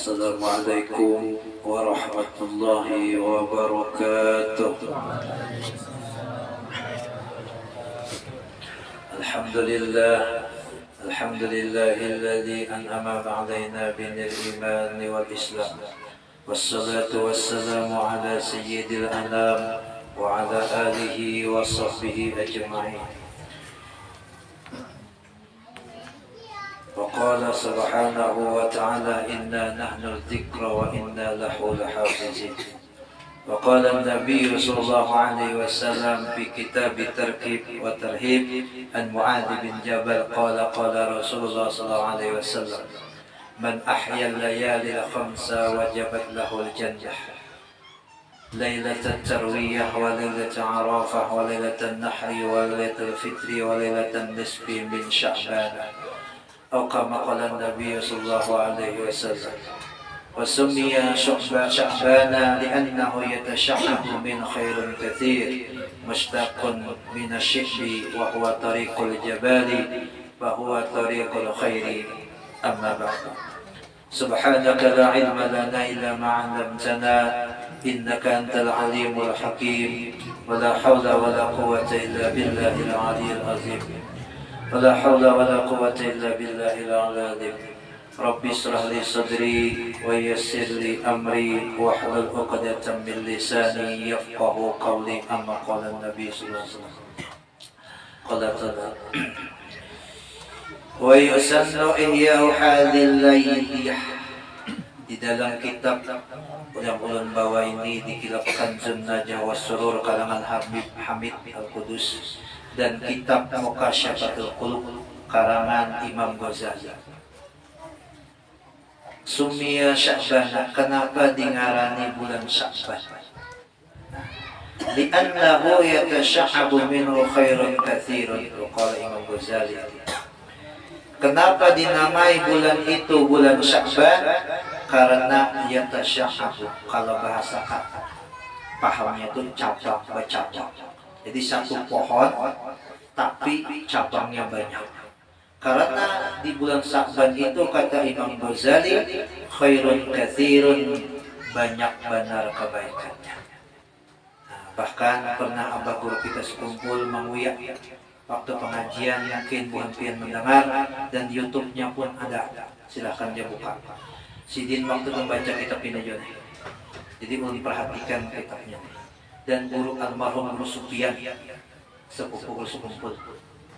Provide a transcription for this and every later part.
السلام عليكم ورحمة الله وبركاته. الحمد لله الذي أنعم علينا بالإيمان والإسلام، والصلاة والسلام على سيد الأنام وعلى آله وصحبه أجمعين. وقال سبحانه وتعالى: إنا نحن الذكر وإنا له لحافظين. وقال النبي صلى الله عليه وسلم في كتاب الترغيب والترهيب عن معاذ بن جبل قال: قال رسول الله صلى الله عليه وسلم: من أحيا الليالي الخمس وجبت له الجنة، ليلة التروية وليلة عرفة وليلة النحر وليلة الفطر وليلة النصف من شعبان، أو كما قال النبي صلى الله عليه وسلم. وسمي شعبان لأنه يتشعب من خير كثير مشتق من الشعب وهو طريق الجبال فهو طريق الخير. أما بعد، سبحانك لا علم لنا إلا ما علمتنا إنك أنت العليم الحكيم، ولا حول ولا قوة إلا بالله العلي العظيم، ولا حول ولا قوة إلا بالله العلي العظيم. ربي اشرح لي صدري ويسر لي أمري واحلل عقدة من لساني يفقه قولي. أما قال النبي صلى الله عليه وسلم قال تعالى: ويسن إحياء هذه الليل. Di dalam kitab yang ulun bawa ini dikilapkan Kanzun Najah Wassurur kalangan Habib Hamid Al-Qudus dan kitab Muqasyafatul Qulub karangan Imam Ghazali. Sumia Sya'ban, kenapa dingarani bulan Sya'ban? Li'annahu yatasha'abu minhu khairun katsirun, qala Imam Ghazali. Kenapa dinamai bulan itu bulan Sya'ban? Karena yatasha'abu, kalau bahasa pahamnya itu cabang bercabang. Jadi satu pohon tapi cabangnya banyak. Karena di bulan Sya'ban itu kata Imam Ghazali khairun katsirun, banyak benar kebaikannya. Nah, bahkan pernah abah guru kita sekumpul menguyak waktu pengajian, mungkin bukan mendengar, dan di YouTube-nya pun ada. Silahkan dia buka. Sidin waktu membaca kitab ini aja. Jadi ulun perhatikan kitabnya. Dan guru almarhum Guru Supian sepupu guru sekumpul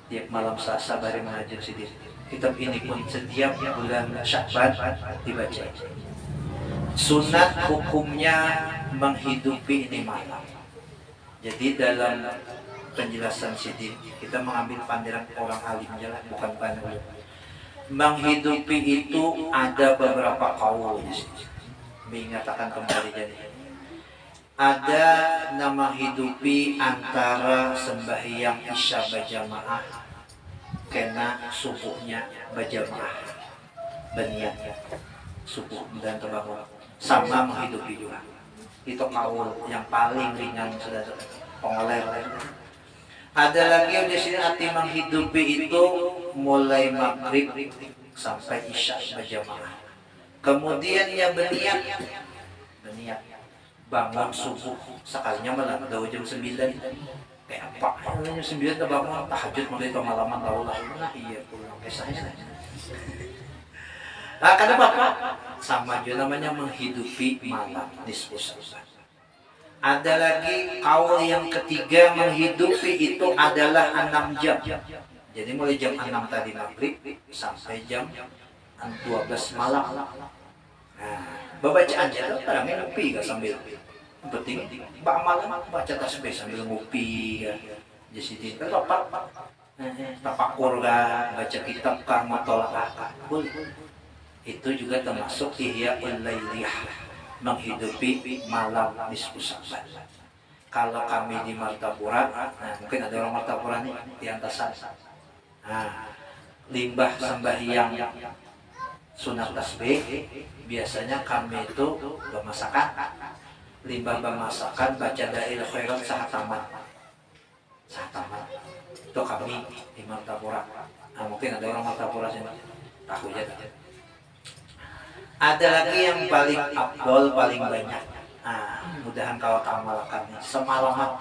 tiap malam Selasa bari mengajar sidin. Kitab ini pun setiap bulan Sya'ban dibaca. Sunat hukumnya menghidupi ini malam. Jadi dalam penjelasan sidin kita mengambil pandangan orang alim lah, bukan pandangan. Menghidupi itu ada beberapa kaul di sini. Mengatakan kembali jadi. Ada nama hidupi antara sembahyang isya berjamaah kena subuhnya berjamaah, berniatnya subuh dan terbangun sama menghidupi juga. Itu kaul yang paling ringan sudah pengoler. Ada lagi di sini arti menghidupi itu mulai maghrib sampai isya berjamaah. Kemudian yang berniat bangun subuh sekalinya malah udah jam 9. Kayak apa? Jam 9 udah bangun tahajud mulai kemalaman tahu lah. Nah iya pulang kisahnya. Nah kenapa? Sama juga namanya menghidupi malam nisfu Sya'ban. Ada lagi kaul yang ketiga menghidupi itu adalah 6 jam. Jadi mulai jam 6 tadi maghrib sampai jam 12 malam. Nah, bacaan aja tuh kadang ngopi gak sambil penting malam baca tasbih sambil ngopi kan. Jadi tapakur kan, baca kitab kan, mutola'ah kan. Itu juga termasuk ihya'ul lailiyah, menghidupi malam nisfu Sya'ban. Kalau kami di Martapura, nah mungkin ada orang Martapura nih di Antasan. Nah, limbah sembahyang sunat tasbih biasanya kami itu bermasakan, limbah bermasakan baca Da'il Khairat sahataman itu kami di Martapura. Nah mungkin ada orang Martapura sini tahu ya. Ada lagi yang paling afdol, paling banyak. Mudahan kau amalkannya semalaman.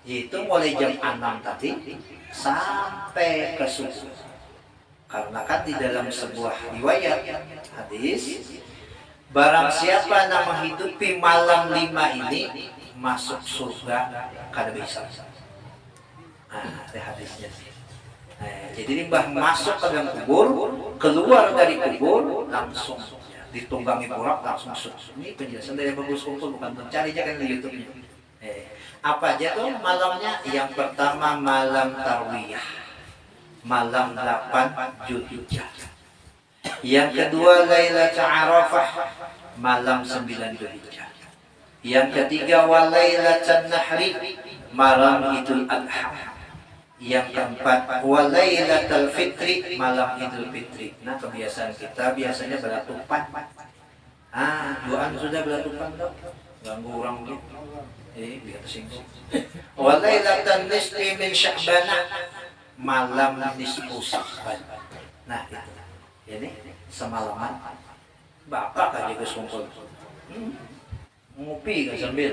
Yaitu mulai jam 6 tadi sampai ke subuh. Karena kan di dalam sebuah riwayat hadis, barang siapa yang menghidupi malam 5 ini masuk surga kada bisa. Ada hadisnya. Jadi limbah masuk ke dalam kubur, keluar dari kubur langsung ditunggangi burak langsung masuk. Ini penjelasan dari bagus kumpul, bukan mencari aja kan di YouTube-nya. Apa aja tuh malamnya? Yang pertama malam tarwiyah, malam 8 Zulhijjah. Yang kedua Lailatul Arafah, malam 9 Zulhijjah. Yang ketiga Walailatul Nahri, malam Idul Adha. Yang keempat Walailatul Fitri, malam Idul Fitri. Nah, kebiasaan kita biasanya belatupan. Doaan sudah belatupan dong. Ganggu orang gitu. Biar tersinggung. Walailatul Nisfi min Sya'ban, malam nisfu Sya'ban. Nah, itu. Ini semalaman. Bapak aja ke kumpul. Ngopi kan sambil.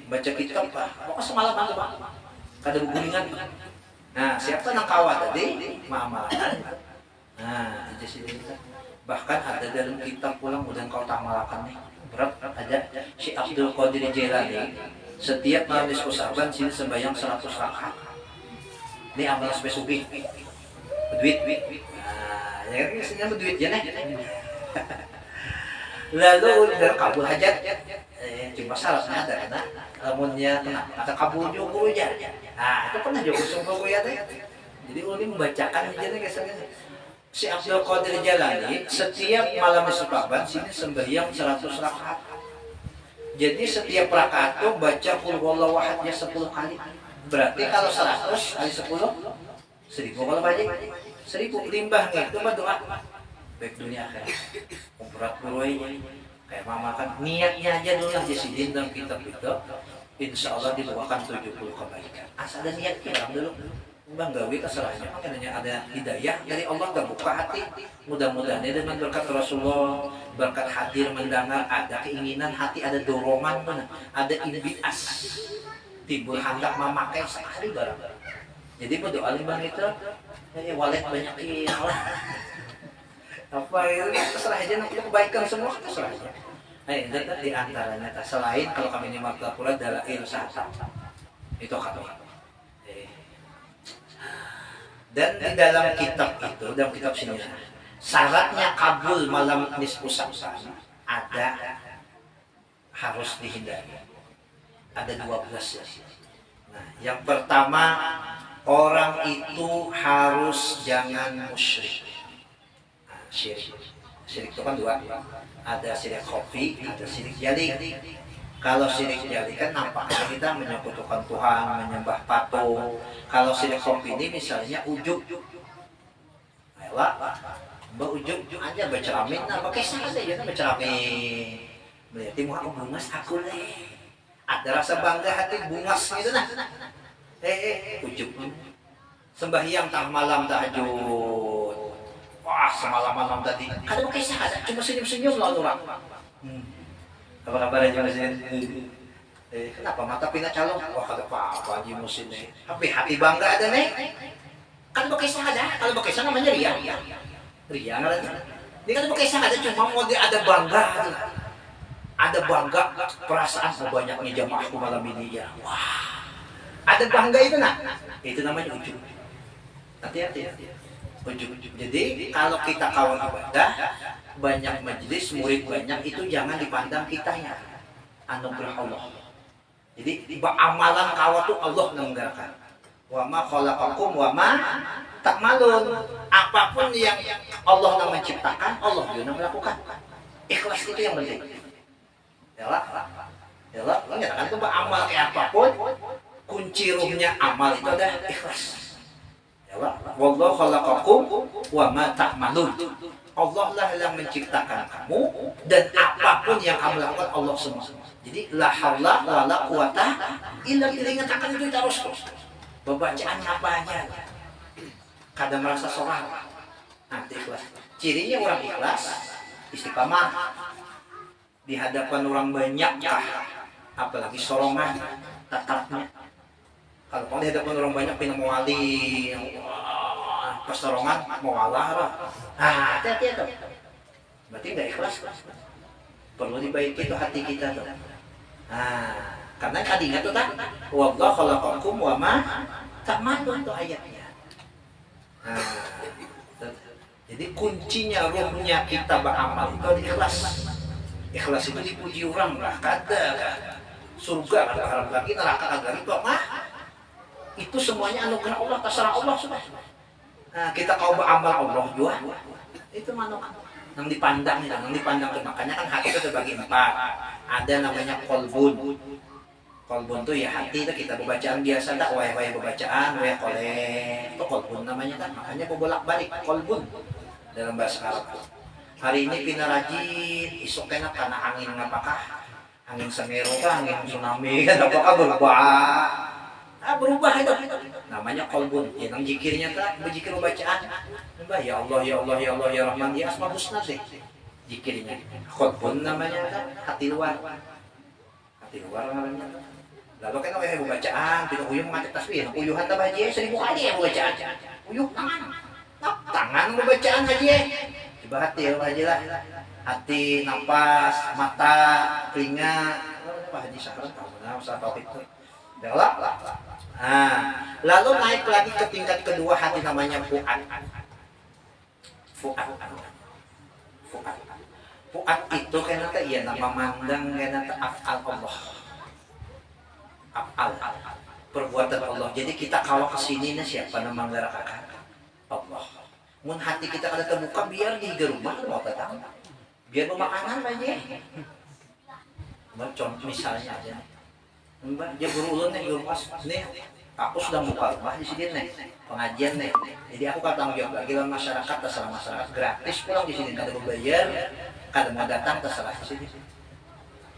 Baca kitab Pak. Pokoknya semalaman Pak. Kada gulingan. Nah, siapa yang kawat tadi? Maamalkan. Nah, itu sih. Bahkan ada dalam kitab pulang mudah kau tamalakan nih. Berat ada si Abdul Qadir Jailani setiap malam nisfu Sya'ban sini sembahyang 100 rakaat. Ini amal spesifik. Duit. Nah, ya kan isinya duit ya nih. Lalu udah kabul hajat. Cuma syaratnya ada karena lamunnya ada kabul juga aja. Itu pernah juga sungguh ya teh. Jadi ulun membacakan aja nih kesannya. Si Abdul Qadir Jailani setiap malam nisfu Sya'ban sini sembahyang 100 rakaat. Jadi setiap rakaat itu baca qul huwallahu ahadnya 10 kali. Berarti kalau 100 kali 10 1000 kalau banyak 1000 limbah itu mah doa baik dunia akhirat. Berat buruy kayak mama kan niatnya aja dulu aja sidin dalam kitab itu. Insya Allah dibawakan 70 kebaikan. Asal ada niatnya orang dulu. Bang gawi kesalahannya makanya ada hidayah dari Allah terbuka hati. Mudah-mudahan dengan berkat Rasulullah, berkat hadir mendengar, ada keinginan hati, ada dorongan, ada imbias, timbul hendak memakai sekali barang. Jadi berdoa limbang itu, walet banyak lah. Apa itu terserah aja nanti kebaikan semua terserah aja. Itu di antaranya selain kalau kami ini makhluk pula dalail saham itu kata. Dan di dalam kitab itu, dalam kitab sini, syaratnya kabul malam nisfu Sya'ban ada harus dihindari. Ada 12 ya. Nah, yang pertama orang itu harus jangan musyrik. Syirik itu kan dua. Ada syirik khafi, ada syirik jali. Kalau syirik jali kan nampaknya kita menyekutukan Tuhan, menyembah patung. Kalau syirik khafi ini misalnya ujub. Ayolah, mbak ujub aja berceramin, pakai saja ya berceramin. Melihat muka bungas aku leh. Ada rasa bangga hati bungas gitu nah. Ujub. Sembahyang tak malam tahajud. Wah, semalam malam tadi. Kada pakai saja, cuma senyum-senyum lalu orang. Apa kabarnya Musin? Kenapa mata pina calon? Wah, kada apa-apa Haji Musin nih. Tapi hati bangga ada nih. Kan pakai saja. Kalau pakai saja namanya ria. Ria kan? Dia kan pakai saja cuma mau dia ada bangga. Ada bangga perasaan sebanyaknya jamaahku malam ini ya. Wah. Ada bangga itu nah. Itu namanya ujub. Hati-hati. Ujub. Jadi kalau kita kawan ibadah banyak majelis, murid banyak, itu jangan dipandang kitanya. Anugerah Allah. Jadi amalan kawat tuh Allah menggerakan. Wa ma khalaqakum wa ma ta'malun. Apapun yang Allah yang menciptakan, Allah juga melakukan. Ikhlas itu yang penting. Yalah, menyatakan itu amal kayak apapun, kunci ruhnya amal itu ada ikhlas. Yalah, wallahu khalaqakum wa ma ta'malun. Allah lah yang menciptakan kamu dan apapun yang kamu lakukan Allah semua. Jadi la haula wala quwata illa billah, ingatkan itu terus. Bacaan apa aja. Kadang merasa sorak. Nanti ikhlas. Cirinya orang ikhlas istiqamah di hadapan orang banyak kah, apalagi sorongan tatapnya. Kalau di hadapan orang banyak pindah mewali, pas sorongan mau Allah lah. Hati-hati itu. Berarti nggak ikhlas. Perlu dibaiki itu hati kita tuh. Karena tadinya tuh tak, wallahu khalaqakum wa ma ta'malun tuh ayatnya. Jadi kuncinya ruhnya kita beramal itu ada ikhlas. Ikhlas itu dipuji orang lah, kada surga kada harap lagi, neraka kada itu mah. Itu semuanya anugerah Allah, terserah Allah sudah. Kita kau beramal Allah juga. Itu manuk yang dipandang, tuh. Makanya kan hati itu terbagi 4. Ada namanya kolbun. Kolbun tuh ya hati itu kita bacaan biasa tak, waya bacaan, waya kolek. Itu kolbun namanya kan. Makanya bolak-balik kolbun dalam bahasa Arab. Hari ini pina rajin, isok kena karena angin ngapakah? Angin Semeru kah, angin tsunami kan apakah berubah itu. Namanya kolbun. Yang zikirnya tak, berzikir bacaan. Ya Allah, ya Allah, ya Allah, ya Rahman, ya Asmaul Husna deh. Zikirnya. Kolbun namanya kan, hati luar. Hati luar namanya. Lalu kan oleh bacaan, tidak uyuh mati tasbih, uyuhan tambah haji 1000 kali ya bacaan. Uyuh tangan bacaan haji. Coba hati haji lah. Hati, nafas, mata, telinga. Apa haji sahran tahu nah usaha tauhid itu. Dah. Lalu naik lagi ke tingkat kedua hati namanya fuad. Fuad itu kenapa iya nama mandang kenapa af'al Allah. Af'al perbuatan Allah. Jadi kita kalau kesini siapa nama ngerakakan Allah. Mun hati kita kada terbuka biar di rumah mau datang. Biar makanan aja. Contoh misalnya aja. Mbak, dia berulun nih rumah nih. Aku sudah buka rumah di sini nih, pengajian nih. Jadi aku kan tanggung jawab lagi lah masyarakat, terserah masyarakat gratis pulang di sini, kada berbayar, kada mau datang terserah di sini.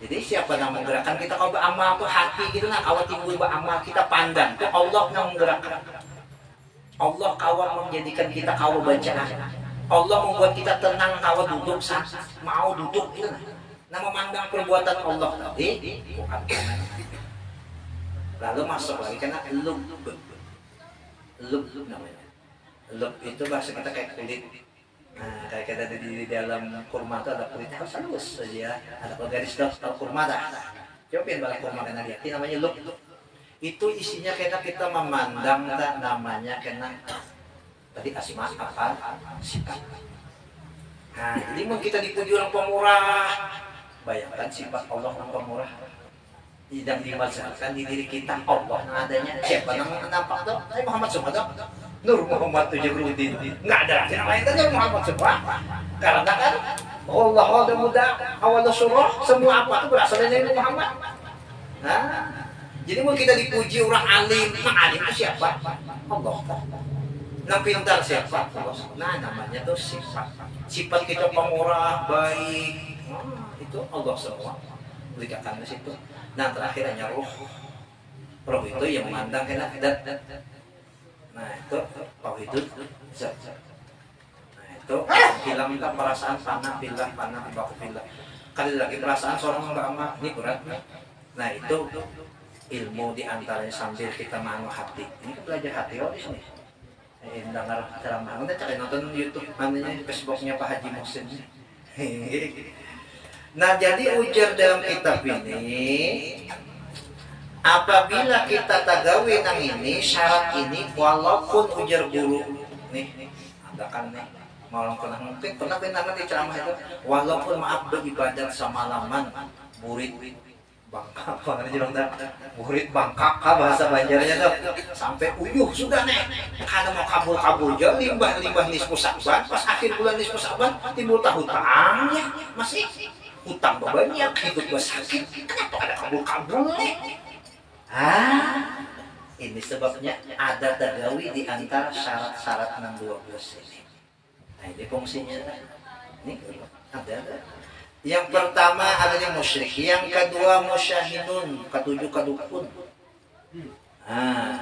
Jadi siapa yang menggerakkan kita kalau beramal tuh hati gitu nah, awal timbul beramal kita pandang tuh Allah yang menggerakkan. Allah kawal menjadikan kita kawal bacaan. Allah membuat kita tenang kawal duduk mau duduk gitu nah. Memandang perbuatan Allah tadi, lalu masuk lagi karena lub namanya. Lub itu bahasa kita kayak kulit. Kayak kita di dalam kurma itu ada kulitnya harus halus saja. Ada garis kalau kurma dah. Cobain balik kurma kena lihat. Ini namanya lub. Itu isinya karena kita memandang tak namanya karena tadi asma apa sifat. Jadi mau kita dipuji orang pemurah. Bayangkan sifat Allah yang pemurah. Tidak dimaksudkan di diri kita Allah yang adanya. Siapa yang nampak tuh? Saya Muhammad semua tuh. Nur Muhammad Tujuruddin. Nggak ada lagi yang lain kan Nur Muhammad semua. Karena kan Allah ada muda awal surah semua apa itu berasal dari Nur Muhammad. Jadi mau kita dipuji orang alim, alim itu siapa? Allah. Yang pintar siapa? Allah. Namanya tuh sifat. Sifat kita pemurah, baik. Itu Allah semua. Berikan di situ. Nah terakhir hanya roh. Roh itu yang memandang kena dat. Nah itu tauhid zat. Nah itu hilang kita perasaan panah billah kali lagi perasaan seorang ulama ini berat. Nah itu ilmu diantaranya sambil kita manu hati. Ini kan belajar hati di sini. Dengar ceramah. Nanti cari nonton YouTube namanya Facebooknya Pak Haji Muhsin. Nah jadi ujar dalam kitab ini, apabila kita tagawi nang ini syarat ini walaupun ujar guru nih ada kan nih mau pernah di ceramah itu walaupun maaf beribadat semalaman murid bangkak apa nih murid bangkak bahasa Banjarnya tuh sampai uyuh sudah nih karena mau kabul aja limbah nisfu Sa'ban pas akhir bulan nisfu Sa'ban timbul hutang ya masih hutang banyak hidup sakit kenapa ada kabul nih. Ini sebabnya ada tagawi di antara syarat-syarat 12 ini. Nah ini fungsinya. Ini ada. Yang pertama adanya musyrik, yang kedua musyahidun, ketujuh kedukun.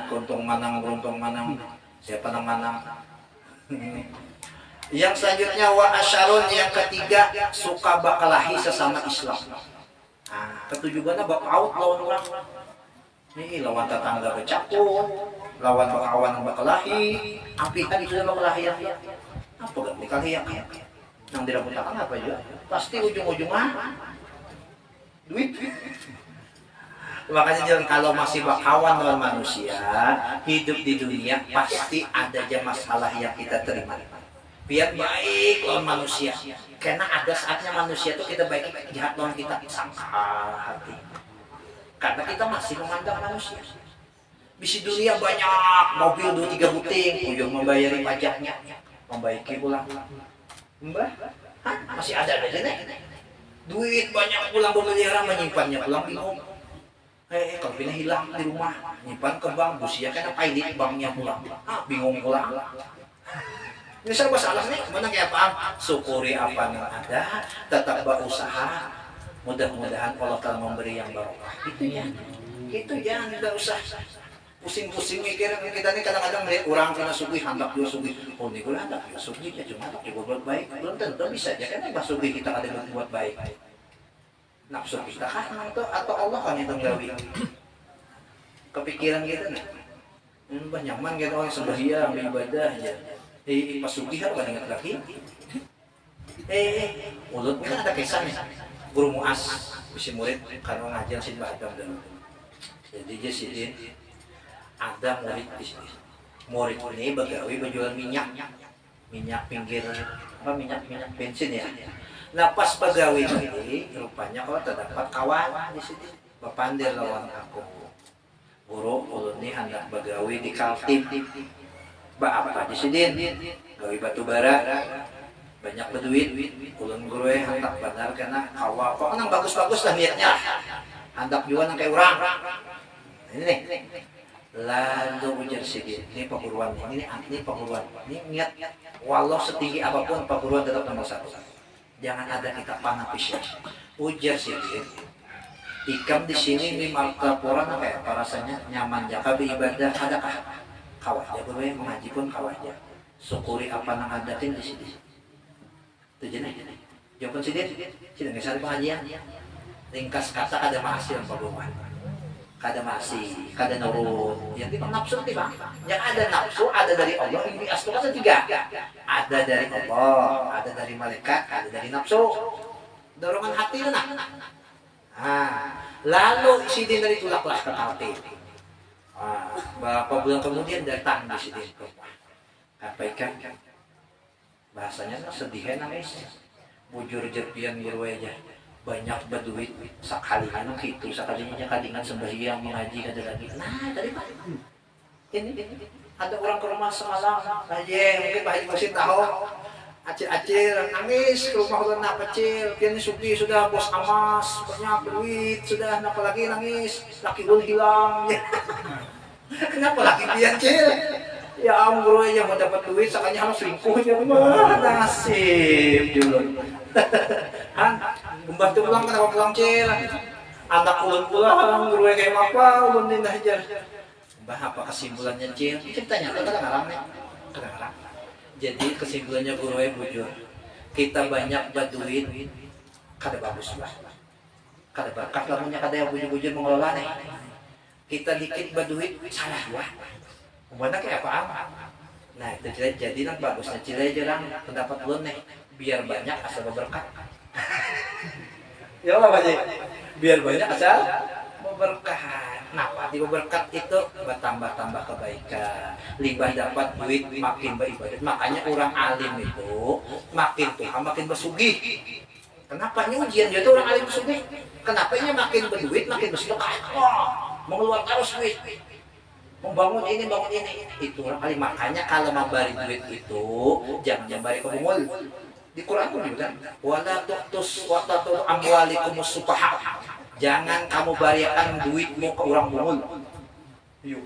Beruntung manang. Siapa yang manang? Yang selanjutnya wa asyarun, yang ketiga suka bakalahi sesama Islam. Nah, ketujuannya bakaut lawan orang. Nih lawan tetangga bercampur, lawan bakawan bakalahi, api kan itu bakalahi yang apa gak dikali yang dirambutakan apa juga? Pasti ujung-ujungnya duit. Makanya jangan kalau masih bakawan lawan manusia, hidup di dunia pasti ada aja masalah yang kita terima. Biar baik lawan manusia, karena ada saatnya manusia tuh kita baik jahat lawan kita sangka hati. Karena kita masih memandang manusia. Di dunia banyak mobil 2-3 buting, ujung membayari pajaknya, membaiki pulang. Mbah, masih ada aja nih. Duit banyak pulang bermiliaran, menyimpannya pulang bingung. Kalau pindah hilang di rumah, nyimpan ke bank, busia kan pilot banknya pulang, bingung pulang. Ini serba salah nih, mana kayak apa? Syukuri apa yang ada, tetap berusaha. Mudah-mudahan Allah akan memberi yang barokah. Itu ya, tidak usah pusing-pusing mikir. Kita ini kadang-kadang melihat orang kena sugih, hendak dia sugih. Oh, ini gue hendak dia sugih, ya cuma hendak dia buat baik. Belum tentu bisa aja, karena pas sugih kita ada buat baik. Nafsu kita kan atau Allah kan yang tenggawi. Kepikiran kita nih, nyaman kita orang sembahyang ibadah aja. Pas sugih apa ingat lagi? Mulut kan ada kisahnya. Guru Muas, bisi murid karena ngajar si Badam dan jadi dia sidin ada murid di sini. Murid ini begawi berjualan minyak pinggir minyak bensin ya. Nah pas pegawai ini rupanya kalau terdapat kawan di sini berpandir lawan aku. Guru ulun ini hendak begawi di Kaltim. Apa di sini? Gawi batu bara. Banyak berduit. Ulun guru hendak benar karena kawal kok nang bagus-bagus lah niatnya. Hendak jual nang kayak orang. Ini nih. Lalu ujar sidin. Ini perguruan ini perguruan. Ini niat walau setinggi apapun perguruan tetap nomor 1. Jangan ada kita panapisnya. Ujar sidin. Ikam di sini di Martapuran kayak apa rasanya nyaman jaka beribadah adakah kawahnya guru yang mengaji pun kawahnya. Syukuri apa nang adatin di sini. Itu jenis. Jawaban sidin. Sidin ngesari pengajian. Ringkas kata ada mahasil perguruan. Kada masih, kada nurut. Yang itu nafsu tiba. Yang ada nafsu ada dari Allah. Ini asal kan 3. Ada dari Allah, ada dari malaikat, ada dari nafsu. Dorongan hati lah. Lalu sidin dari tulaklah ke hati. Beberapa bulan kemudian datang di sidin ke rumah. Apa ikan? Bahasanya sedih nangis. Bujur jerpian guru aja. Banyak berduit sekalinya gitu sekalinya kadingan sembahyang mengaji ada lagi. Nah tadi Pak ini ada orang ke rumah semalam aja mungkin Pak Haji Musin tahu acil-acil nangis ke rumah ulun nak kecil pian sugi sudah bos amas banyak duit sudah apa lagi nangis laki ulun hilang. Kenapa laki pian cil ya guru aja mau dapat duit sekalinya harus selingkuh ya nasib dulu. Gembah tuh pulang kenapa pulang cil? Anak ulun pulang, guru kayak apa? Ulun dindah aja. Mbah apa kesimpulannya cil? Ceritanya kadang-kadang kadang-kadang. Jadi kesimpulannya guru bujur. Kita banyak berduit, kada bagus lah. Kada berkah lamunnya kada yang bujur-bujur mengelola nih. Kita dikit berduit salah wah. Umpamanya kayak apa? Nah itu jadi nang bagusnya cil jarang pendapat ulun nih. Biar banyak asal berkah. Ya apa sih? Biar banyak asal berkah. Nah, pasti berkat itu bertambah-tambah kebaikan. Limbah dapat duit makin beribadah. Makanya orang alim itu makin Tuhan makin bersugih. Kenapa ini ujian dia tuh orang alim bersugih? Kenapa ini makin berduit makin bersedekah? Mengeluarkan arus duit. Membangun ini, bangun ini. Itu orang alim. Makanya kalau memberi duit itu jangan beri ke bungul. Di Quran pun juga wala tuqtus wa tatu amwalikumus sufaha. Jangan kamu berikan duitmu ke orang bungul. Yuk.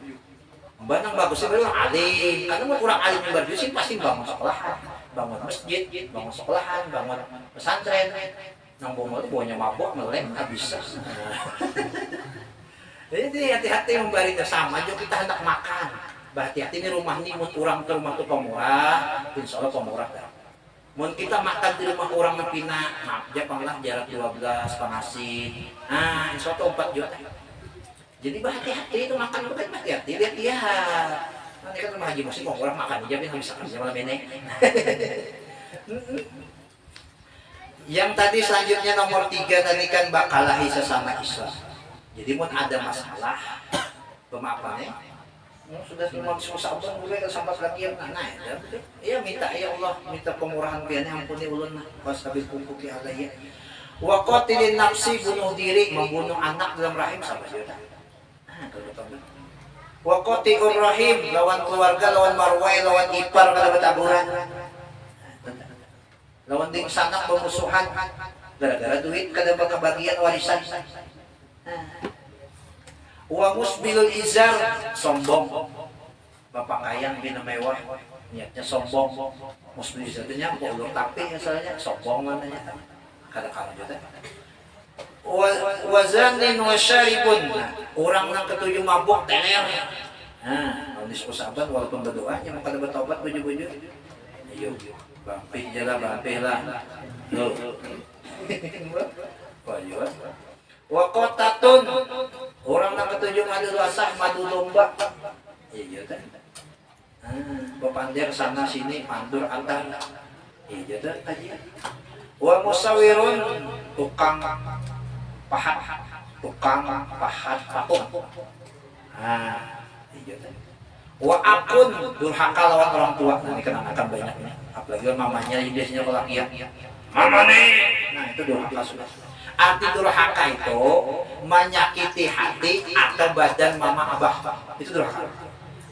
Banyak bagusnya orang alim. Karena orang alim yang berduit sih pasti bangun sekolahan, bangun masjid, bangun sekolahan, bangun pesantren. Nang bungul itu bawanya mabuk, melem, nggak bisa. Jadi hati-hati memberinya sama juga kita hendak makan. Hati-hati ini rumah ini mau kurang ke rumah tuh pemurah, insya Allah pemurah dah. Mun kita makan di rumah orang nepina, maaf Japanglah jarak 12 pangasih. Nah, insya Allah 4 juta. Jadi hati-hati itu makan bukan hati-hati, lihat-lihat. Nanti kan rumah haji musim orang makan aja bisa kerja malam ini. Yang tadi selanjutnya nomor 3 tadi kan bakalahi sesama Islam. Jadi mun ada masalah pemaafannya, sudah cuma sabar mulai sampai lagi yang ya minta ya Allah, minta pemurahan piannya ampuni ulun wasabil kukuki alayya. Wa qatilin nafsi, bunuh diri, membunuh anak dalam rahim sama saja. Wa qati'ur rahim, lawan keluarga, lawan marwai, lawan ipar kada betaburan. Lawan ding sanak pemusuhan gara-gara duit kada kebagian warisan. Wa musbilul izar, sombong. Bapak kaya bina mewah, niatnya sombong. Musbilul izar nya ulur tapi asalnya sombong mananya. Kada-kada juga. Wa zanin wa syaribun, orang nang ketujuh mabuk teler. Nah, nulis usaban walaupun berdoa nya mau kada bertobat buju-buju. Ayo, bampih jala bampih lah. Loh. Payuan. Wa qatatun, orang nang ketujuh madu rasah, madu domba. Iya kan? Bepandir sana sini, mandur antar. Iya kan aja. Wa musawirun, tukang pahat patung. Iya kan? Wa akun, durhaka lawan orang tua. Nah, ini kan akan banyak nih. Apalagi mamanya biasanya kalau iya. Mama nih. Nah, itu durhaka sudah. Arti durhaka itu menyakiti hati atau badan mama abah. Itu durhaka.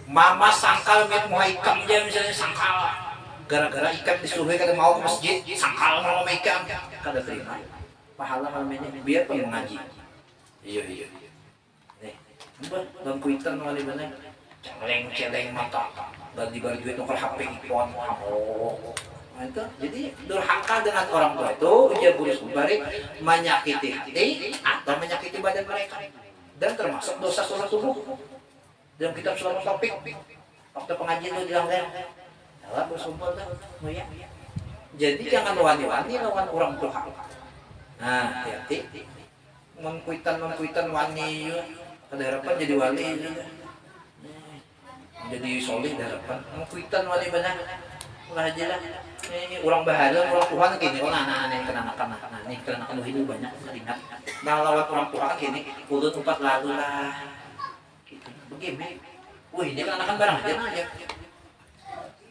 Mama sangkal mit mau ikan dia misalnya sangkal. Gara-gara ikan disuruh kada mau ke masjid, sangkal mau ikan kada terima. Pahala malam ini biar pengen ngaji. Iya. Nih, dan kuitan wali mana? Celeng mata. Dan dibalik duit nomor HP iPhone. Nah, itu jadi durhaka dengan orang tua itu ujar guru subari menyakiti hati atau menyakiti badan mereka, dan termasuk dosa sholat subuh dalam kitab Sulatul Topik waktu pengajian itu dilanggar dalam bersumpah tuh ya. Jadi jangan wani-wani lawan orang tua. Nah, hati-hati mengkuitan wani ada harapan jadi wali jadi soleh ada harapan mengkuitan wali benar lah aja lah. Ini orang bahagia, orang Tuhan gini, anak-anak yang kenakan nih, kenakan hidup banyak, ingat. Nah lawan orang Tuhan gini, ulun 4 lalu lah, gitu. Begini, wih ini kenakan barang aja,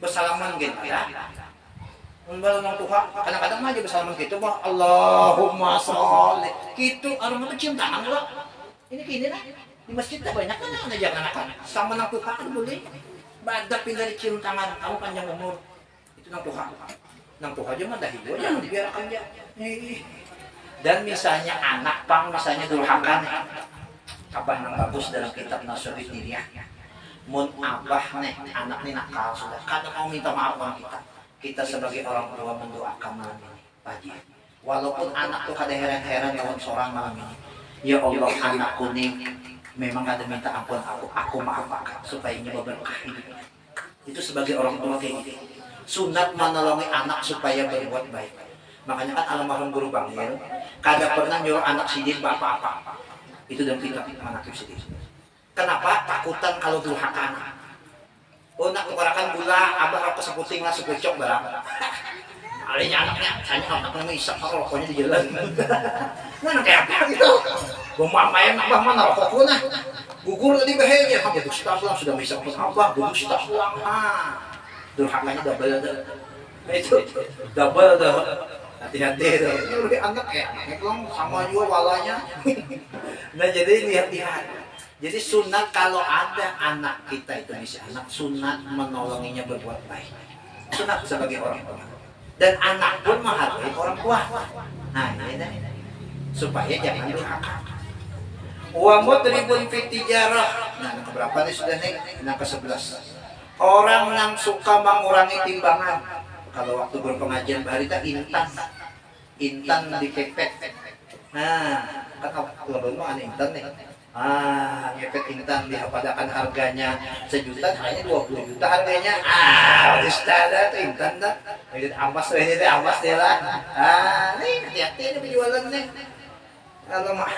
bersalaman gitu ya. Membalas orang Tuhan, kadang-kadang aja bersalaman gitu, bah Allahumma sholli, gitu, orang itu cium tangan loh. Ini gini lah, di masjid banyak kan ngajak anak-anak, sama orang Tuhan boleh, badak pindah cium tangan, kamu panjang umur. Nang tuha aja mah dah hidup jangan dibiarkan aja. Dan misalnya anak pang misalnya durhaka nih. Abah yang bagus dalam kitab Nasihatul Diriyah. Mun abah nih anak nih nakal sudah kadang mau minta maaf sama kita. Kita sebagai orang tua mendoakan malam ini, Paji. Walaupun anak tuh kada heran-heran lawan seorang malam ini. Ya Allah, anakku nih memang ada minta ampun aku maafkan supaya ini berkah hidupnya. Itu sebagai orang tua kayak gitu. Sunat menolongi anak supaya berbuat baik. Makanya kan almarhum guru Bangil kada pernah nyuruh anak sidin apa-apa. Itu dalam kitab Manaqib Sidin. Kenapa? Takutan kalau durhaka anak. Oh nak tukarakan gula, abah aku seputing lah sepucok barang. Alinya anaknya, hanya anaknya isap kalau rokoknya di jalan. Mana kayak apa gitu? Bumamayan abah mana rokokku nah. Gugur tadi bahaya, aku dusta pulang sudah bisa abah, dusta pulang. Durhakanya double itu double tuh, hati-hati tuh. Ini anak ya, memang sama juga walanya. Nah jadi lihat-lihat. Jadi sunat kalau ada anak kita itu bisa anak sunat menolonginya berbuat baik. Sunat sebagai orang tua. Dan anak pun menghargai orang tua. Nah ini supaya jangan durhaka. Wa mudribun fit tijarah. Nah keberapa nih sudah nih? Nah ke-11. Orang yang suka mengurangi timbangan. Kalau waktu berpengajian barita intan dipepet. Nah, kan kalau belum ada intan nih. Ngepet intan dihapadakan harganya 1 juta, hanya 20 juta harganya. Ustaz tuh intan dah. Ini amas dia lah. Nih hati-hati ini penjualan nih. Kalau mah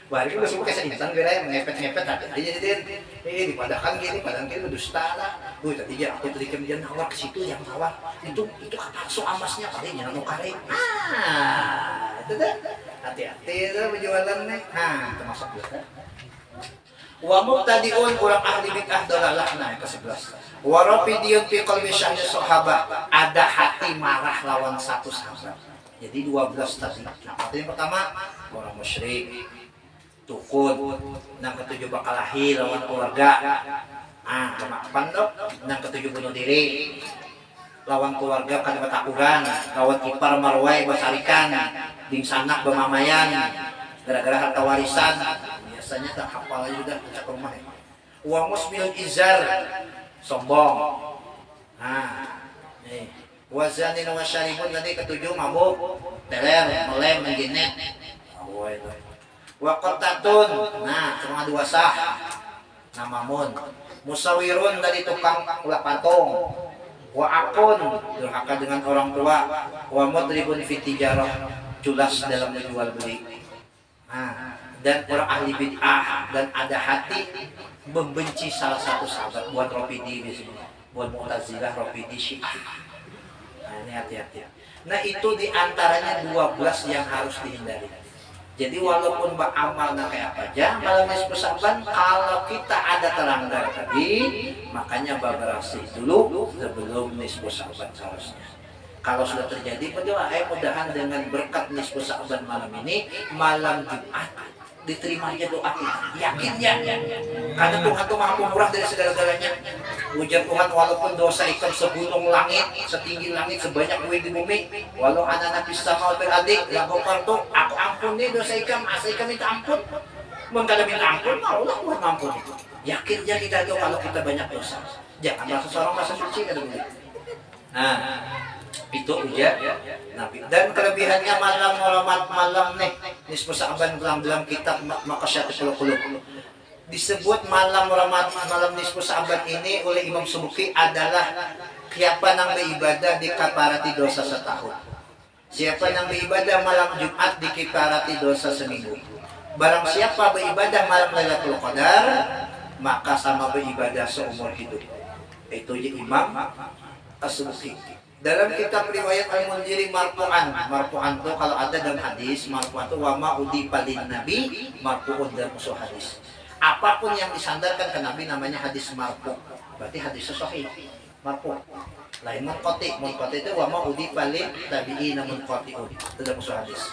bari udah suka kasih intan gara ngepet-ngepet tapi dia dipadakan gini, padahal gini dusta lah. Tadi aku tadi kemudian nawar ke situ yang nawar. Itu kapakso amasnya kali nyana kare. Itu dah. Hati-hati itu penjualan nih. Termasuk juga. Wa mubtadi'un kurang ahli bid'ah dalalah ke-11. Wa rafidiyun fi qalbi syahri sahabat, ada hati marah lawan satu sahabat. Jadi 12 tadi. Yang pertama orang musyrik, tukun, yang ke-7 bakalahi lawan keluarga. Kemaafan dok. Yang ke-7 bunuh diri lawan keluarga kada batakuran, lawan ipar marwai basarikan, ding sanak bemamayan, gara-gara harta warisan. Biasanya tak hafal juga cak rumah. Wa musbil izar, sombong. Wazanin wa syaribun tadi ke-7 mabuk, teler, melem, menjinet. Wa qatatun, cuma 2 sah. Namamun. Musawirun tadi tukang ulah patung. Wa akun durhaka dengan orang tua. Wa mudribun fi tijarah, culas dalam menjual beli. Dan orang ahli bid'ah dan ada hati membenci salah satu sahabat. Buat Rafidi biasanya, buat Mu'tazilah, Rafidi, Syiah. Ini hati-hati. Nah itu diantaranya 12 yang harus dihindari. Jadi walaupun amalnya kayak apa aja, malam nisfu Sya'ban, kalau kita ada teranggar tadi, makanya berbersih dulu sebelum nisfu Sya'ban seharusnya. Kalau sudah terjadi, berdoa, mudahan dengan berkat nisfu Sya'ban malam ini, malam Jumat, diterima aja doa kita. Yakin ya? Karena Tuhan itu maha pemurah dari segala-galanya. Ujar Tuhan, walaupun dosa ikam segunung langit, setinggi langit, sebanyak buih di bumi, walau anak napis sama beradik, yang kopar tuh, aku ampuni dosa ikam, asa ikam minta ampun. Mengkada minta ampun, Allah buat ampun. Yakin ya kita tuh kalau kita banyak dosa. Jangan merasa seorang masa suci, kada boleh. Itu ujar Nabi. Dan kelebihannya malam nih nisfu Sya'ban dalam kitab Maqasyatul Qulub disebut malam nisfu Sya'ban ini oleh Imam Subuki adalah siapa yang beribadah di kafarati dosa setahun. Siapa yang beribadah malam Jumat di kafarati dosa seminggu. Barang siapa beribadah malam Lailatul Qadar, maka sama beribadah seumur hidup. Itu Imam As-Subuki. Dalam kitab riwayat Al-Munziri marfu'an itu kalau ada dalam hadis marfu'an itu wa ma udipa lin nabi marfu'un dalam usul hadis. Apapun yang disandarkan ke Nabi namanya hadis marfu'. Berarti hadis sahih. Marfu'. Lain munqati itu wa ma udipa lin tabi'in munqati'un. Itu dalam usul hadis.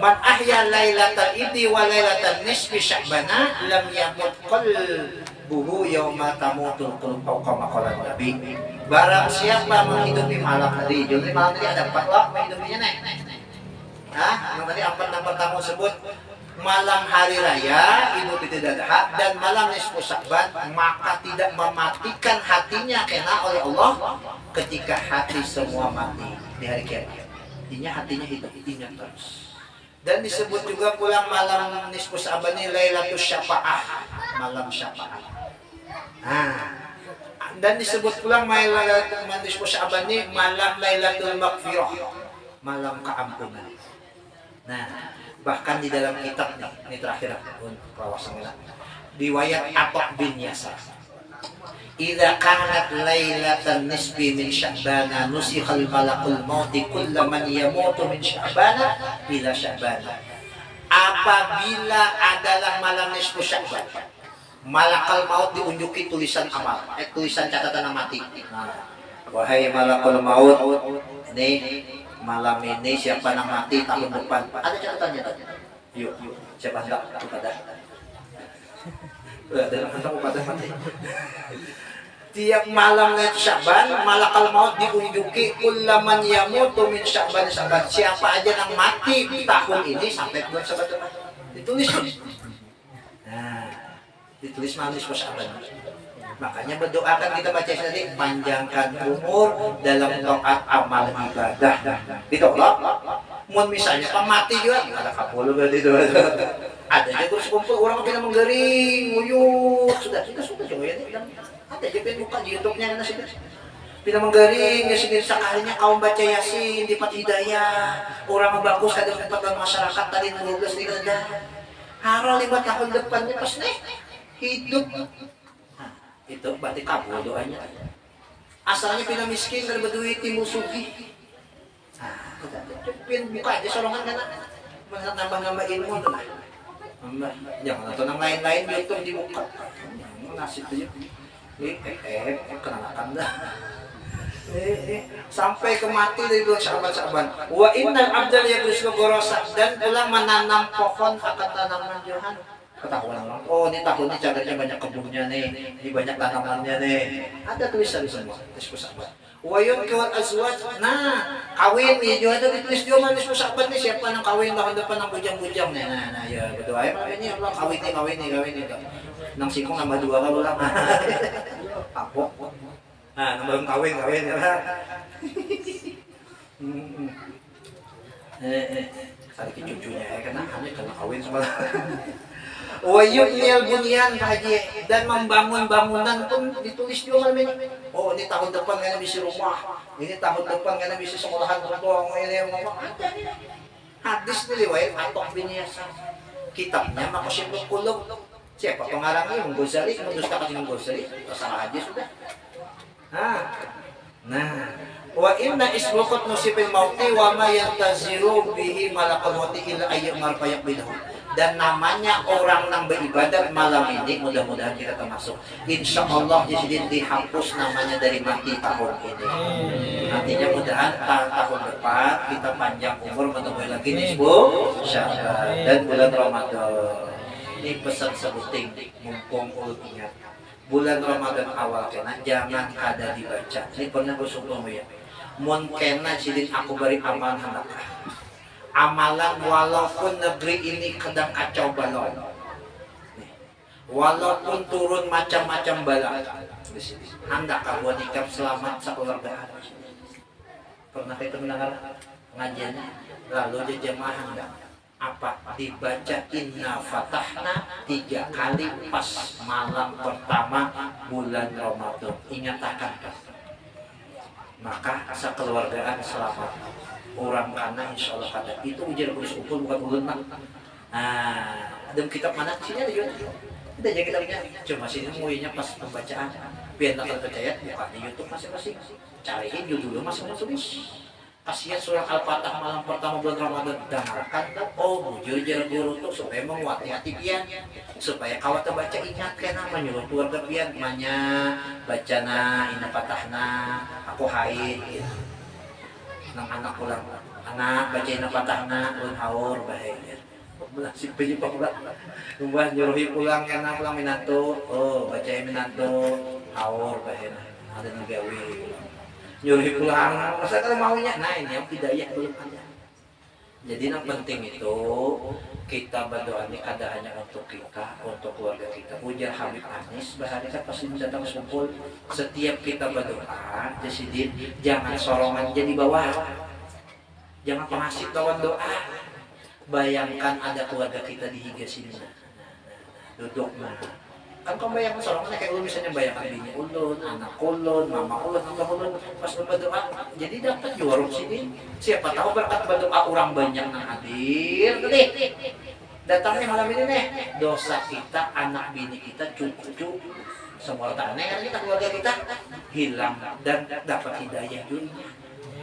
Man ahya lailatal idi wa lailatal nisfi sya'bana lam yamut qalbuhu yawma tamutul qulub kama qala Nabi. Barang siapa menghidupi malam hari, jadi malam hari ada 4 lah menghidupinya nih. Yang tadi 4 tamu sebut malam hari raya, Idul Fitri dan Adha, dan malam nisfu Sya'ban, maka tidak mematikan hatinya kena oleh Allah ketika hati semua mati di hari kiamat. Intinya hatinya hidup, ingat terus. Dan disebut juga pulang malam nisfu Sya'ban ini Lailatul Syafa'ah, malam syafaat. Dan disebut pulang malam nisfu Sya'ban ini malam Lailatul Maghfirah, malam keampunan. Bahkan di dalam kitab ini terakhir rawasannya riwayat Atok bin Yasar. Idza kanat lailatan nisfi min Sya'ban nusikhal malakul maut kullaman yamutu min Sya'ban ila Sya'ban. Apabila adalah malam nisfu Sya'ban, malakal maut diunjuki tulisan amal, tulisan catatan mati. Wahai malakul maut, nih malam ini siapa yang mati tahun depan? Ada catatannya tadi. Yuk, siapa hendak kepada? Dalam hendak kepada mati. Tiap malam Lailatul Sya'ban, malakal maut diunjuki kullaman yamutu min Sya'ban. Siapa aja yang mati tahun ini sampai bulan Sya'ban. Ditulis. Ditulis malam nisfu Sya'ban. Makanya berdoa kan kita baca tadi, panjangkan umur dalam taat amal ibadah. Ditolak. Mun misalnya pemati juga ada kapul berarti itu. Ada aja terus kumpul orang pinamanggaring, nguyut, sudah coba ya. Ada aja buka di YouTube-nya kan sudah. Pinamanggaring, ya sige sakalinya kaum baca Yasin, di Hidayah, orang bagus ada tempat dalam masyarakat tadi 12 di Ganda. Haro 5 tahun depannya pas nih hidup. Nah, itu berarti kabul doanya. Asalnya pina miskin kalau berduit timbul sugi. Nah, pin buka aja sorongan kan. Nambah-nambah ilmu tuh. Nambah. Jangan nonton yang lain-lain YouTube dibuka. Nasib tuh. Kenakan dah. Sampai ke mati dari bulan Sya'ban. Wa innal abdal yagrisu gorosa dan ulang menanam pohon akan tanaman Johan. Ketahuan orang, oh ini tahun ini caranya banyak kebunnya nih, ini banyak tanamannya nih. Ada tulisan di sana, Nisfu-Sa'ban. Wayun kawat azwaj, nah kawin ya juga ada ditulis juga Nisfu-Sa'ban nih siapa yang kawin tahun depan ng bujang-bujang nih. Nah ya berdoa ya ini Allah kawin nih. Nang sikong nambah 2 ka ulang. Apa? Nah nambah kawin ya. Tadi cucunya ya karena kawin sama. Wayut nial bunyan haji dan membangun bangunan pun ditulis juga ini. Oh ini tahun depan kena bisa rumah, ini tahun depan kena bisa sekolahan terbang ini ngomong ada nih. Hadis nih riwayat Atok bin Yasar. Kitabnya Maqasidul Qulub. Siapa pengarangnya? Imam Ghazali, mendustakan Imam Ghazali. Salah aja sudah. Nah, wa inna isbuqat nusibil mauti wa ma yantaziru bihi malakul mauti illa ayyamar fayaqbidahu. Dan namanya orang yang beribadat malam ini mudah-mudahan kita termasuk. Insya Allah jadi dihapus namanya dari mati tahun ini. Nantinya mudahan tahun depan kita panjang umur menemui lagi nisbu Sya'ban dan bulan Ramadan. Ini pesan sebuting mumpung ulun ingat. Bulan Ramadan awal kena jangan kada dibaca. Ini pernah bersyukur ya. Mun kena jilin aku beri amal handakah. Amalan walaupun negeri ini kadang kacau balau, walaupun turun macam-macam bala, hendak kamu nikah selamat sekeluarga. Pernah kita mendengar pengajiannya? Lalu jemaah hendak apa dibaca inna fatahna 3 kali pas malam pertama bulan Ramadan. Ingat akan maka sekeluargaan selamat. Orang karena insya Allah kata itu ujian tulis ukur bukan ulun. Nah, ada kitab mana sini ada juga. Kita jaga kitabnya. Cuma sini muinya pas pembacaan. Biar tak percaya buka di YouTube masing-masing. Cariin judulnya masing-masing. Kasihan surah Al-Fatah malam pertama bulan Ramadan dengarkan oh bujur jalan guru tuh supaya menguati hati pian supaya kawat baca ingat kena menyuruh keluarga pian manya bacana inna fatahna aku haid gitu. Nang anak pulang anak bacain patahna ulun haur bahaya si peji pulang lumbah nyuruhi pulang karena pulang minato oh bacain minato haur bahaya ada ngegawe nyuruhi pulang masa kalau maunya nah ini yang hidayah belum ada. Jadi yang penting itu kita berdoa ini ada hanya untuk kita, untuk keluarga kita. Ujar Habib Anis bahari kan pasti datang kumpul. Setiap kita berdoa, jadi jangan sorongan jadi bawah. Jangan pengasih lawan doa. Bayangkan ada keluarga kita di higa sini. Duduk nah. Kan kau bayangkan sorongannya kayak lu misalnya bayangkan bini ulun, anak ulun, mama ulun, abah ulun pas berdoa. Jadi dapat juara sini. Siapa tahu berkat berdoa orang banyak yang hadir. Datangnya malam ini nih. Dosa kita, anak bini kita, cucu, semua tanah kan kita keluarga kita hilang dan dapat hidayah dunia.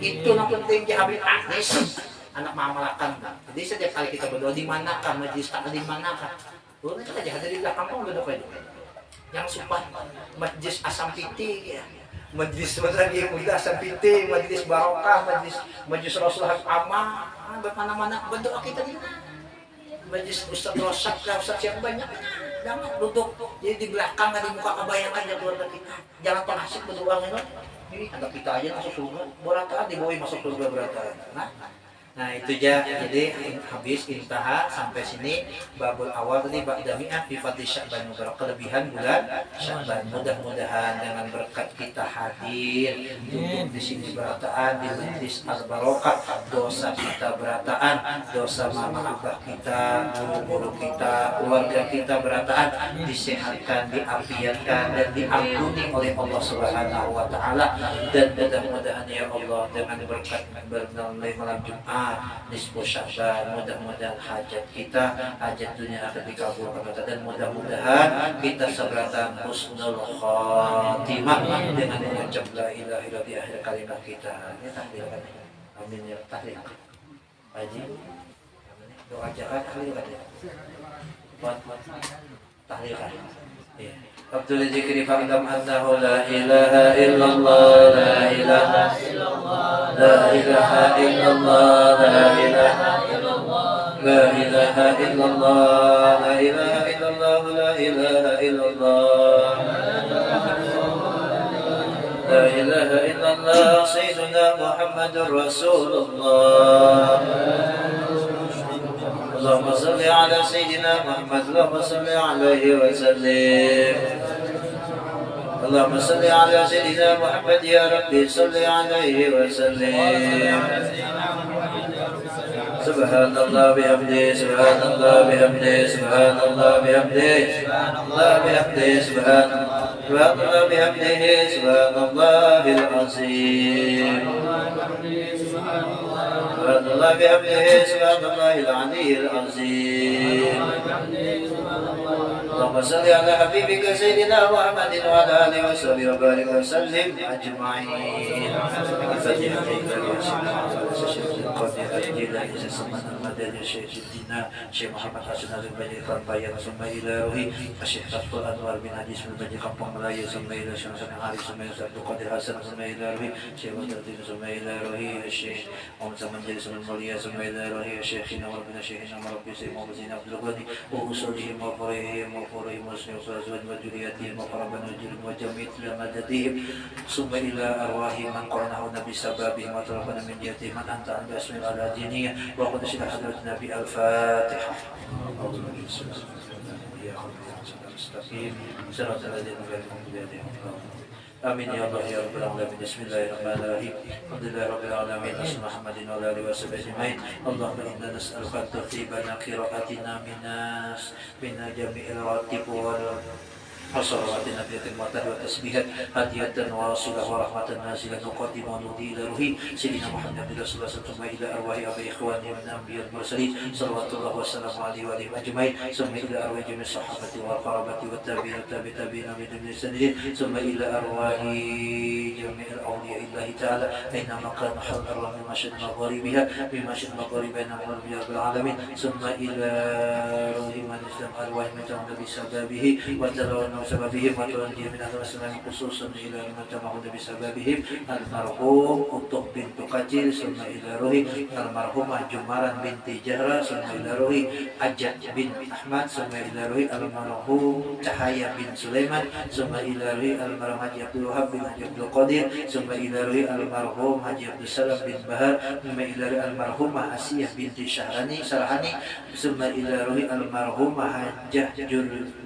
Itu yang penting Habib Anis anak mamalakan. Jadi setiap kali kita berdoa di manakah majlis tak di manakah. Lu kita aja ada di belakang kamu berdoa itu. Yang supan majlis asam piti ya. Majlis lagi muda asam piti, majlis barokah, majlis Rasulullah Amma, mana-mana berdoa kita di mana? Majlis Ustaz Rosak, Ustaz yang banyak. Jangan duduk jadi di belakang di muka kebayangan ya keluarga kita. Jangan penasib berdoa ini. Ini anak kita aja masuk surga, berataan dibawa masuk surga berataan. Nah, Nah itu aja, jadi habis intaha sampai sini babul awal tadi ba'da mi'ah fi fadli Sya'ban Mubarak, kelebihan bulan Sya'ban. Mudah-mudahan dengan berkat kita hadir duduk di sini berataan di majlis al-barokah, dosa kita berataan, dosa mama abah kita, guru-guru kita, keluarga kita berataan, disehatkan, diafiatkan dan diampuni oleh Allah Subhanahu wa taala. Dan mudah-mudahan ya Allah dengan berkat bernilai malam Jumat nisfu Sya'ban, mudah-mudahan hajat kita, hajat dunia akan dikabulkan, dan mudah-mudahan kita seberatan husnul khatimah dengan mengucap la ilaha illallah di akhir kalimat kita. Ya tahlilkan. Amin ya tahlil. Haji. Doa jahat tahlilkan ya. Buat tahlilkan. Ya. Abdul Zikri fa'lam annahu la ilaha illallah, la ilaha illallah, la ilaha illallah, la ilaha illallah, la ilaha illallah, la ilaha illallah, la ilaha illallah, la ilaha illallah, sayyiduna Muhammadur Rasulullah. Allahumma salli ala sayyidina Muhammad, Allahumma salli alaihi wa sallim. Allahumma salli ala sayyidina Muhammad ya Rabbi salli alaihi wa sallim. Subhanallah bihamdihi, subhanallah bihamdihi, subhanallah bihamdihi, subhanallah bihamdihi, subhanallah bihamdihi, subhanallahil azim. Subhanallah bihamdihi, subhanallahil aliyyil azim. Allahumma salli ala habibika sayyidina Muhammadin wa ala alihi wa sahbihi wa barik wa sallim ajma'in. Syekh Muhammad Hasan Al-Bajir Kampayang Summa ila ruhi Syekh Tafsir Anwar bin Hadis Al-Bajir Kampung Melayu Summa ila Syekh Hasan Arif Summa ila Abdul Qadir Hasan Summa ila ruhi Syekh Badruddin Summa ila ruhi Syekh Muhammad Zaman Jadi Summa Mulia Summa ila ruhi Syekh Nawar bin Syekh Nawar bin Syekh Muhammad Zain Abdul Ghani wa usulihim wa farihim wa farihim wa azwaj wa juriyatihim wa qaraban wa jirim wa jami'at lamadadihim summa ila arwahi man qaranahu nabi sababihim wa talaqana min jiyatihim man anta anda asmil ala jiniyah wa qad syida hadrat Nabi Al-Fatihah. Amin ya Allah ya Rabbal alamin. Bismillahirrahmanirrahim. Alhamdulillahi rabbil alamin. Muhammadin wa alihi wa sahbihi ajma'in. Allahumma inna nas'aluka tartibana qira'atina min jami'il ratib wal وصلوات النبي المعتاد والتسبيحات هدية واصلة ورحمة نازلة نقدم ونهدي إلى روحي سيدنا محمد بن رسول الله ثم إلى أرواح أبي إخواني من الأنبياء المرسلين صلوات الله وسلامه عليه وعليهم أجمعين ثم إلى أرواح جميع الصحابة والقرابة والتابعين والتابعين من دون السنين ثم إلى أرواح جميع الأولياء الله تعالى أينما كان حضر من مشهد مغاربها من مشهد مغاربها من رب العالمين ثم إلى روح من إسلام أرواح من تعمد بسببه وتلون بسببهم وتوجه من أهل الإسلام خصوصا إلى من تمهد بسببهم المرحوم Utuh bintu Kacil summa ila ruhi almarhumah Jumaran binti Jahra summa ila ruhi Ajat bin Ahmad summa ila ruhi almarhum Cahaya bin Sulaiman summa ila ruhi almarhum Haji Abdul Wahab bin Haji Abdul Qadir summa ila ruhi almarhum Haji Abdul Salam bin Bahar summa ila ruhi almarhumah Asiyah binti Sarhani summa ila ruhi almarhumah Hajjah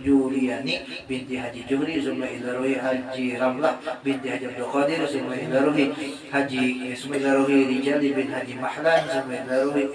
Juliani binti Haji Juhri summa ila ruhi Haji Ramlah binti Haji Abdul Qadir summa ila ruhi summa ila ruhi Rijali bin Haji Mahlan summa ila ruhi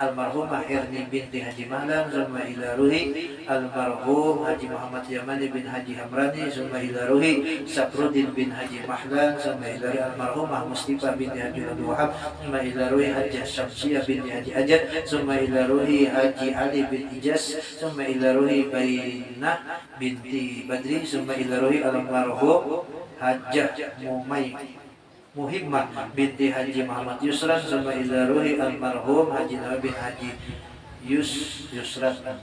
almarhumah Erni binti Haji Mahlan summa ila ruhi almarhum Haji Muhammad Yamani bin Haji Hamrani summa ila ruhi Saprudin bin Haji Mahlan summa ila ruhi almarhumah Mustifah binti Haji Abdul Wahab summa ila ruhi Haji Syamsiyah binti Haji Ajad summa ila ruhi Haji Ali bin Ijaz summa ila ruhi Bainah binti Badri summa ila ruhi almarhum Hajjah Muhimmah binti Haji Muhammad Yusran summa ila ruhi almarhum Haji Nabi bin Haji Yusran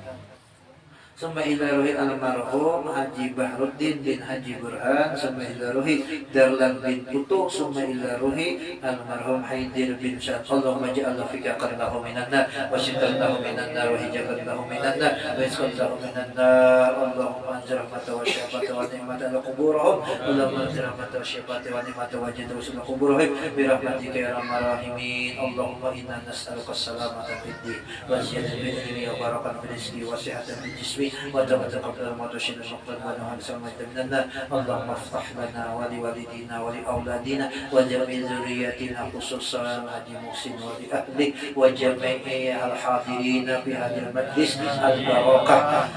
Summa ila ruhi almarhum Haji Bahruddin bin Haji Burhan, summa ila ruhi Darlan bin Putu, summa ila ruhi almarhum Haidir bin Syad. Allahumma ja'alna fika qallahu minan nar wa shitallahu minan nar wa hijaballahu minan nar wa isqallahu minan nar. Allahumma anzir rahmata wa syafata wa ni'mata ala quburahum. Allahumma anzir rahmata wa syafata wa ni'mata wa jidda wa sunna quburahum bi rahmatika ya arhamar rahimin. Allahumma inna nas'aluka as-salamata fid din wa ziyadatan fil ilmi wa barakatan fil rizqi wa sihhatan fil jismi وتوبة قبل الموت وشد المقبل ونهى سلامة من النار. اللهم افتح لنا ولوالدينا ولأولادنا وجميع ذريتنا خصوصا حاجي محسن ولأهله وجميع الحاضرين في هذا المجلس البركة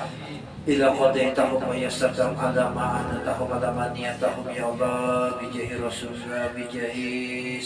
إلى قضيتهم ويسرتهم على ما أنتهم على ما نيتهم يا الله بجاه رسول الله بجاه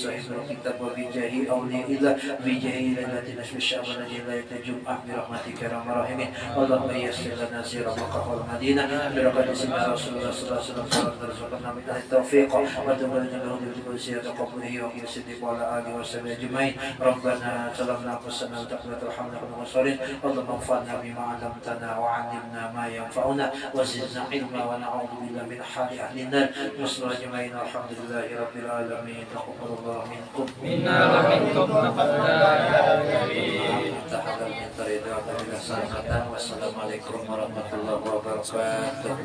صاحب الكتاب وبجاه أولياء الله بجاه ليلة نصف الشعب الذي لا يتجمع برحمتك يا أرحم الراحمين. اللهم يسر لنا زيارة مكة والمدينة بركة سيدنا رسول الله صلى الله عليه وسلم وارزقنا من أهل التوفيق وتبلغنا له بكل زيادة قبره وفي الصديق وعلى آله وصحبه أجمعين. ربنا سلمنا أنفسنا وتقبل رحمنا والمصالين. اللهم انفعنا بما علمتنا وعلمنا ما ينفعنا وزدنا علما ونعوذ بالله من حال أهل النار. نصر أجمعين الحمد لله رب العالمين. تقبل الله منكم منا ومنكم تقبل تحضر من طريقنا إلى سلامة. والسلام عليكم ورحمة الله وبركاته.